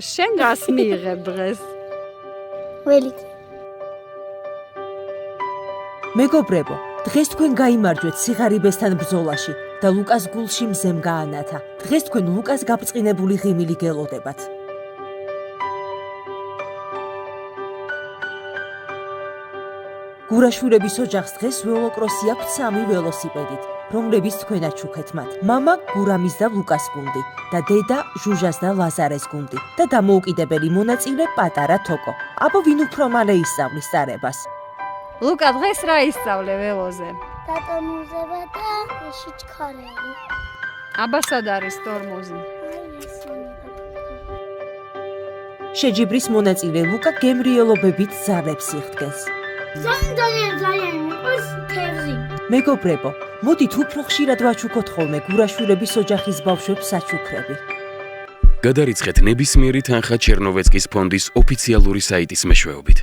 შენ გას მიიღებ დღეს? ველით. მეგობრებო, დღეს თქვენ გაიმარჯვეთ სიღარიბესთან ბრძოლაში და ლუკას გულში მზემ გაანათა. დღეს თქვენ ლუკას გაბწყინებული ღიმილი გელოდებათ. გურაშვილების ოჯახს დღეს ველოკროსი აქვთ 3 ველოსიპედით, რომლებიც თქვენად ჩუქეთ მათ. მამა გურამის და ლუკას გუნდი და დედა ჟუჟას და ლაზარეს გუნდი და დამოუკიდებელი მონაწილე პატარა თოკო. აბა ვინ უფრო მალე ისწავლის წარებას? ლუკა დღეს რა ისწავლე ველოზე? დატომუზება და შიჩქარები. აბა სად არის ტორმოზი? შეჯიბრის მონაწილე ლუკა გემრიელობებით ძალებს იხდგენს. ძალიან იყოს თევზი. მეგობრებო, მოდით უფრო ხშირად ვაჩუქოთ ხოლმე გურაშვილების ოჯახის ბავშვებს საჩუქრები. გადარიცხეთ ნებისმიერი თანხა ჩერნოვეცკის ფონდის ოფიციალური საიტის მეშვეობით.